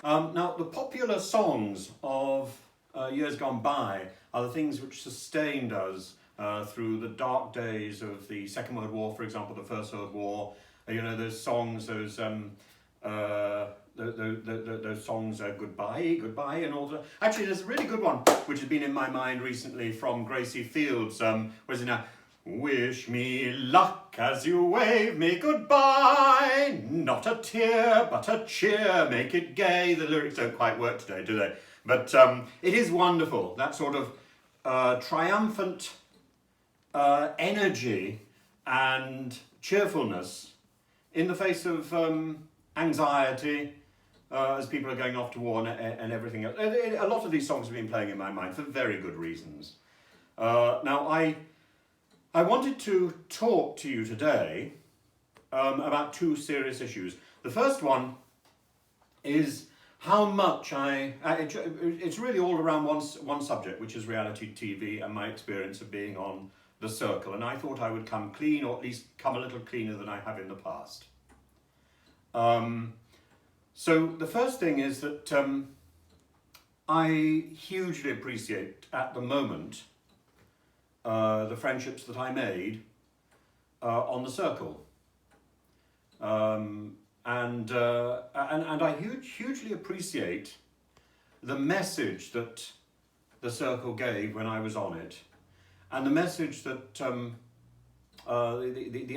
Now, the popular songs of years gone by are the things which sustained us through the dark days of the Second World War, for example, the First World War. Those songs, those songs, Goodbye, Goodbye, and all that. Actually, there's a really good one which has been in my mind recently from Gracie Fields. Where's it now? Wish me luck as you wave me goodbye, not a tear but a cheer, make it gay. The lyrics don't quite work today, do they? But it is wonderful, that sort of triumphant energy and cheerfulness in the face of anxiety as people are going off to war and everything else. A lot of these songs have been playing in my mind for very good reasons. Now, I wanted to talk to you today about two serious issues. The first one is how much it's really all around one subject, which is reality TV and my experience of being on The Circle. And I thought I would come clean, or at least come a little cleaner than I have in the past. So the first thing is that I hugely appreciate at the moment the friendships that I made on The Circle. And I hugely appreciate the message that The Circle gave when I was on it, and the message that the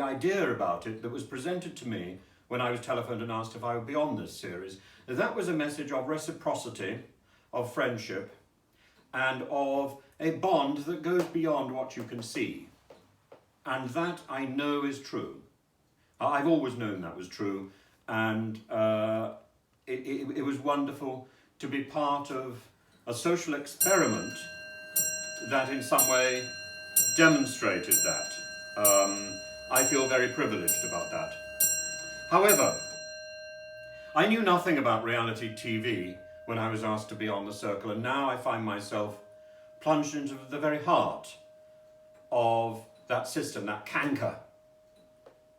idea about it that was presented to me when I was telephoned and asked if I would be on this series. That was a message of reciprocity, of friendship, and of a bond that goes beyond what you can see. And that I know is true. I've always known that was true, and it was wonderful to be part of a social experiment that in some way demonstrated that. I feel very privileged about that. However, I knew nothing about reality TV when I was asked to be on The Circle, and now I find myself plunged into the very heart of that system, that canker.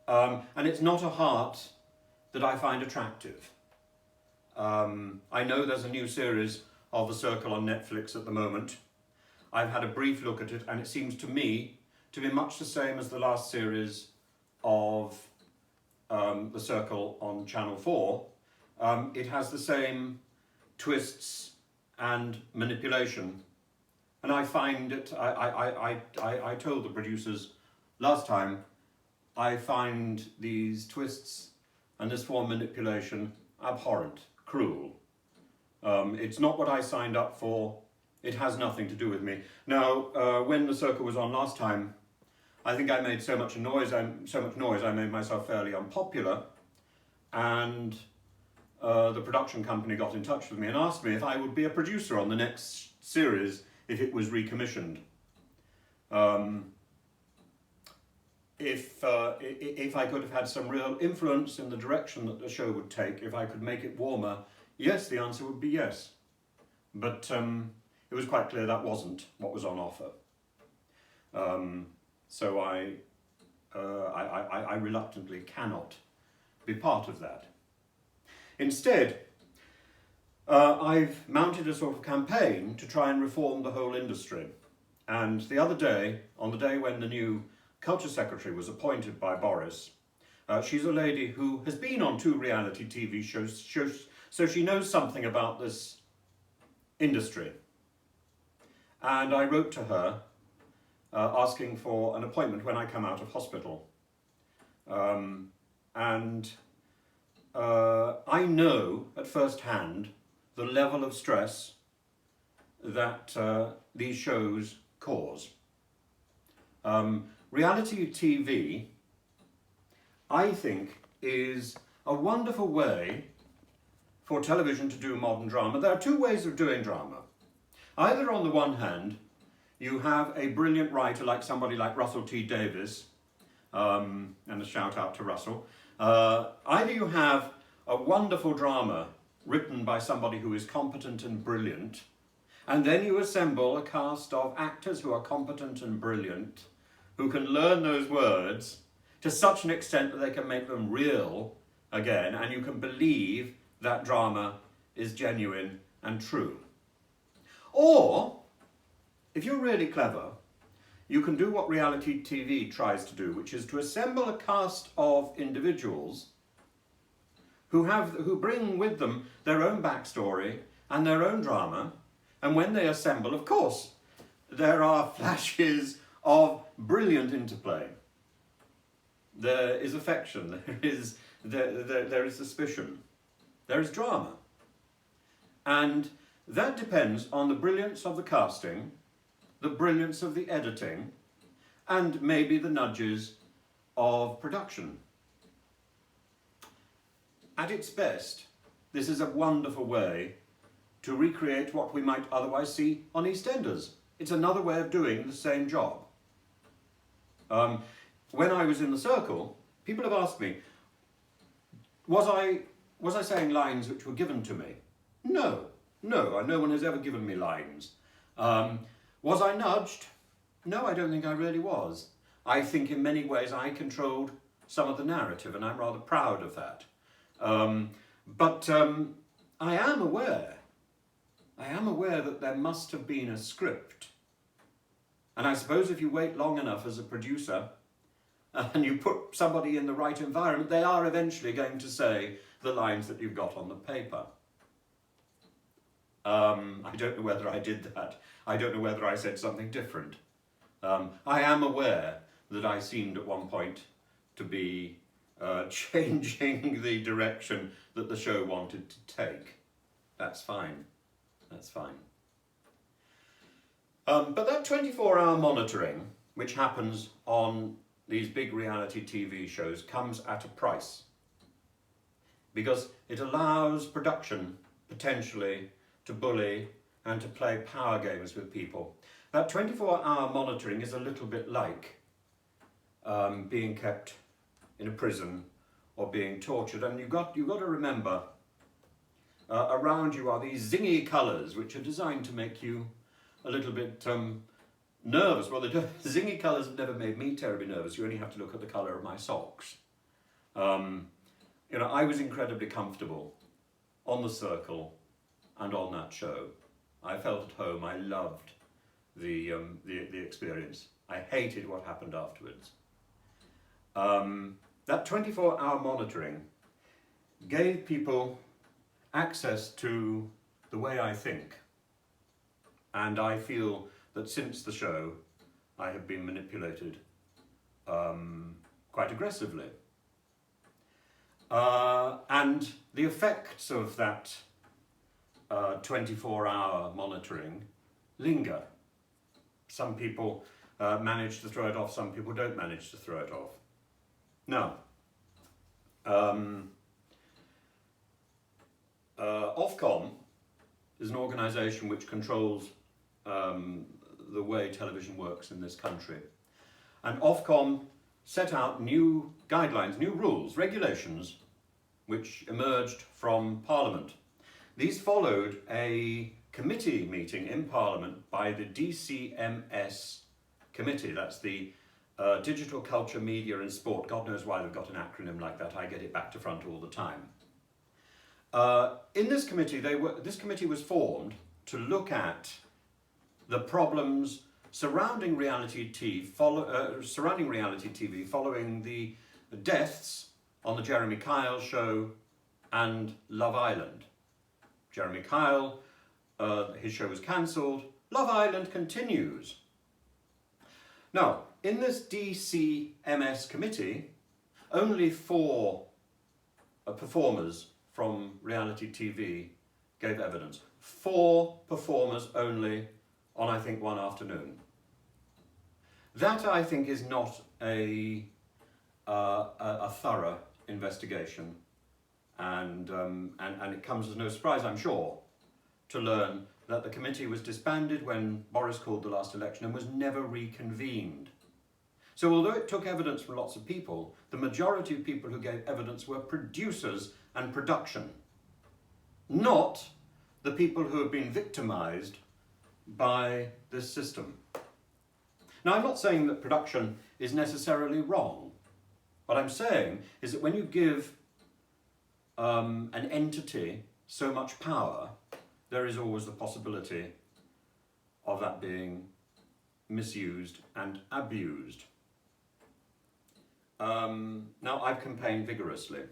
And it's not a heart that I find attractive. I know there's a new series of The Circle on Netflix at the moment. I've had a brief look at it, and it seems to me to be much the same as the last series of The Circle on Channel 4. It has the same twists and manipulation. And I find it, I told the producers last time, I find these twists and this form of manipulation abhorrent, cruel. It's not what I signed up for. It has nothing to do with me. Now, when The Circle was on last time, I think I made so much noise, I made myself fairly unpopular, and the production company got in touch with me and asked me if I would be a producer on the next series if it was recommissioned. If I could have had some real influence in the direction that the show would take, if I could make it warmer, yes, the answer would be yes. But it was quite clear that wasn't what was on offer. So I reluctantly cannot be part of that. Instead, I've mounted a sort of campaign to try and reform the whole industry. And the other day, on the day when the new Culture Secretary was appointed by Boris, she's a lady who has been on 2 reality TV shows, so she knows something about this industry. And I wrote to her asking for an appointment when I come out of hospital. I know at first hand the level of stress that these shows cause. Reality TV, I think, is a wonderful way for television to do modern drama. There are 2 ways of doing drama. Either on the one hand, you have a brilliant writer like somebody like Russell T Davies, and a shout out to Russell. Either you have a wonderful drama written by somebody who is competent and brilliant, and then you assemble a cast of actors who are competent and brilliant, who can learn those words to such an extent that they can make them real again, and you can believe that drama is genuine and true. Or, if you're really clever, you can do what reality TV tries to do, which is to assemble a cast of individuals who bring with them their own backstory and their own drama, and when they assemble, of course, there are flashes of brilliant interplay. There is affection, there is suspicion, there is drama. And that depends on the brilliance of the casting, the brilliance of the editing, and maybe the nudges of production. At its best, this is a wonderful way to recreate what we might otherwise see on EastEnders. It's another way of doing the same job. When I was in the circle, people have asked me, was I saying lines which were given to me? No, no one has ever given me lines. Was I nudged? No, I don't think I really was. I think in many ways I controlled some of the narrative, and I'm rather proud of that. But I am aware that there must have been a script. And I suppose if you wait long enough as a producer and you put somebody in the right environment, they are eventually going to say the lines that you've got on the paper. I don't know whether I did that. I don't know whether I said something different. I am aware that I seemed at one point to be changing the direction that the show wanted to take. That's fine. That's fine. But that 24-hour monitoring, which happens on these big reality TV shows, comes at a price. Because it allows production, potentially, to bully and to play power games with people. That 24-hour monitoring is a little bit like being kept in a prison or being tortured. And you've got to remember, around you are these zingy colours which are designed to make you a little bit nervous. Well, the zingy colours have never made me terribly nervous. You only have to look at the colour of my socks. I was incredibly comfortable on the circle and on that show. I felt at home. I loved the experience. I hated what happened afterwards. That 24-hour monitoring gave people access to the way I think. And I feel that since the show, I have been manipulated quite aggressively. And the effects of that 24-hour monitoring linger. Some people manage to throw it off, some people don't manage to throw it off. Now, OFCOM is an organisation which controls the way television works in this country. And OFCOM set out new guidelines, new rules, regulations, which emerged from Parliament. These followed a committee meeting in Parliament by the DCMS committee. That's the Digital Culture, Media and Sport. God knows why they've got an acronym like that. I get it back to front all the time. In this committee, this committee was formed to look at the problems surrounding reality TV following the deaths on the Jeremy Kyle show and Love Island. Jeremy Kyle, his show was cancelled. Love Island continues. Now, in this DCMS committee, only 4 performers from reality TV gave evidence. 4 performers only on, I think, one afternoon. That, I think, is not a thorough investigation, and it comes as no surprise, I'm sure, to learn that the committee was disbanded when Boris called the last election and was never reconvened. So although it took evidence from lots of people, the majority of people who gave evidence were producers and production, not the people who have been victimised by this system. Now, I'm not saying that production is necessarily wrong. What I'm saying is that when you give an entity so much power, there is always the possibility of that being misused and abused. Now, I've campaigned vigorously,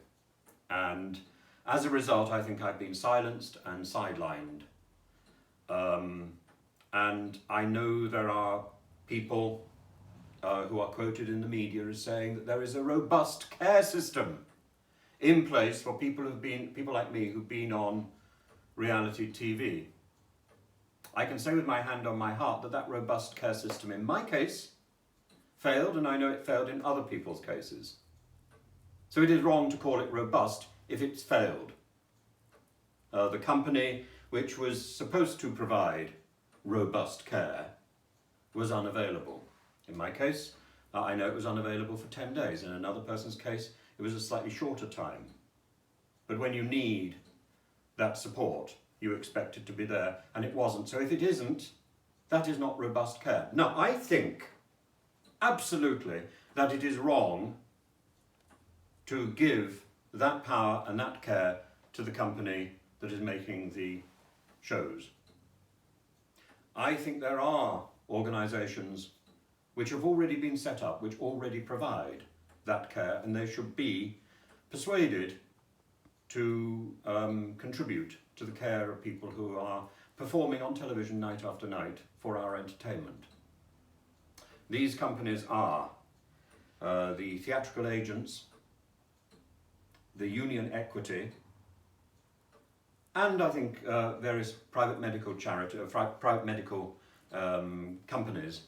and as a result, I think I've been silenced and sidelined. And I know there are people who are quoted in the media as saying that there is a robust care system in place for people like me who've been on reality TV. I can say with my hand on my heart that that robust care system in my case failed, and I know it failed in other people's cases. So it is wrong to call it robust if it's failed. The company which was supposed to provide robust care was unavailable. In my case, I know it was unavailable for 10 days. In another person's case, it was a slightly shorter time. But when you need that support, you expect it to be there, and it wasn't. So if it isn't, that is not robust care. Now, I think absolutely that it is wrong to give that power and that care to the company that is making the shows. I think there are organisations which have already been set up, which already provide that care, and they should be persuaded to contribute to the care of people who are performing on television night after night for our entertainment. These companies are the theatrical agents, the union equity, and I think various private medical private medical companies.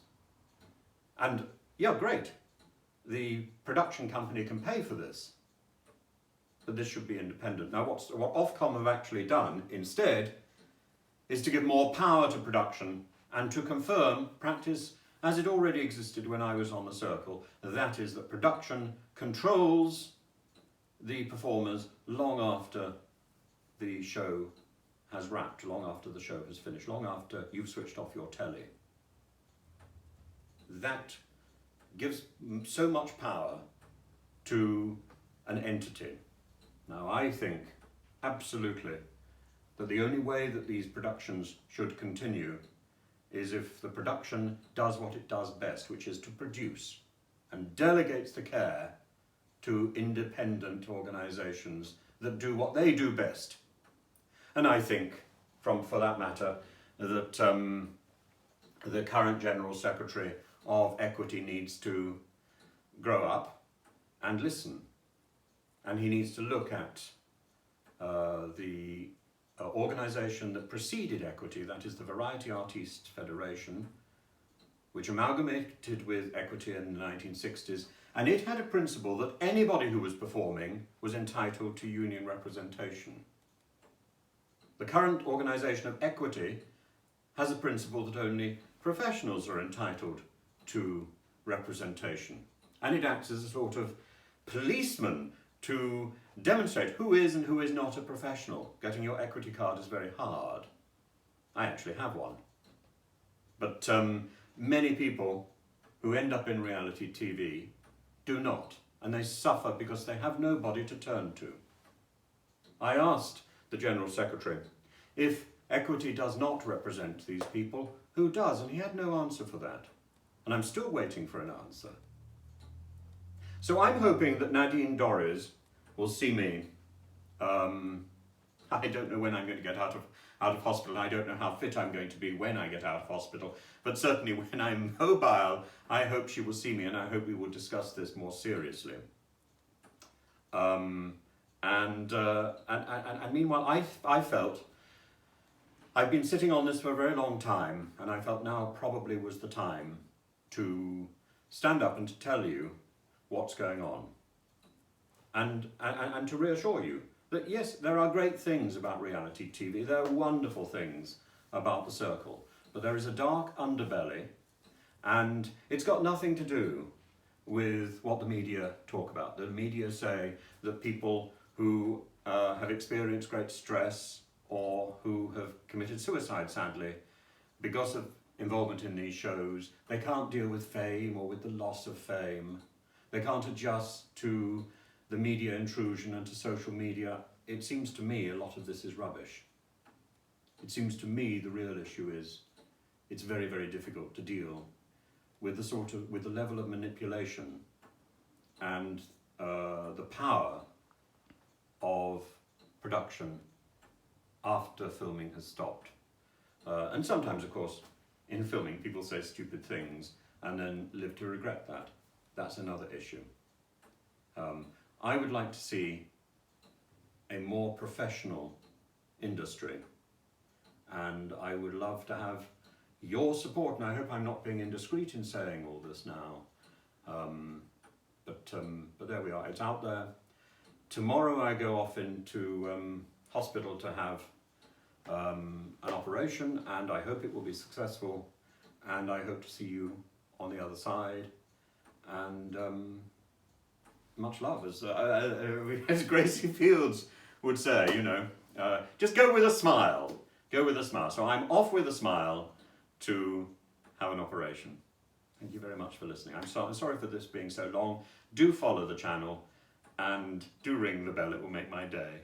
And yeah, great, the production company can pay for this, but this should be independent. Now, what OFCOM have actually done instead is to give more power to production and to confirm practice as it already existed when I was on the circle. That is, that production controls the performers long after the show has wrapped, long after the show has finished, long after you've switched off your telly. That gives so much power to an entity. Now, I think absolutely that the only way that these productions should continue is if the production does what it does best, which is to produce, and delegates the care to independent organisations that do what they do best. And I think, for that matter, that the current General Secretary of Equity needs to grow up and listen. And he needs to look at the organisation that preceded Equity, that is the Variety Artists Federation, which amalgamated with Equity in the 1960s, and it had a principle that anybody who was performing was entitled to union representation. The current organisation of Equity has a principle that only professionals are entitled to representation, and it acts as a sort of policeman to demonstrate who is and who is not a professional. Getting your Equity card is very hard. I actually have one. But many people who end up in reality TV do not, and they suffer because they have nobody to turn to. I asked the General Secretary if Equity does not represent these people, who does? And he had no answer for that. And I'm still waiting for an answer. So I'm hoping that Nadine Dorries will see me. I don't know when I'm going to get out of hospital. I don't know how fit I'm going to be when I get out of hospital. But certainly when I'm mobile, I hope she will see me, and I hope we will discuss this more seriously. And meanwhile, I felt I've been sitting on this for a very long time, and I felt now probably was the time to stand up and to tell you what's going on, and to reassure you that yes, there are great things about reality TV, there are wonderful things about the circle, but there is a dark underbelly, and it's got nothing to do with what the media talk about. The media say that people who have experienced great stress or who have committed suicide, sadly, because of involvement in these shows, they can't deal with fame or with the loss of fame. They can't adjust to the media intrusion and to social media it seems to me a lot of this is rubbish. It seems to me the real issue is it's very, very difficult to deal with the level of manipulation and the power of production after filming has stopped. And sometimes, of course, in filming people say stupid things and then live to regret that. That's another issue. I would like to see a more professional industry, and I would love to have your support, and I hope I'm not being indiscreet in saying all this now, but there we are, it's out there. Tomorrow I go off into hospital to have an operation, and I hope it will be successful, and I hope to see you on the other side, and much love, as Gracie Fields would say, you know, just go with a smile, go with a smile. So I'm off with a smile to have an operation. Thank you very much for listening. I'm sorry for this being so long. Do follow the channel and do ring the bell, it will make my day.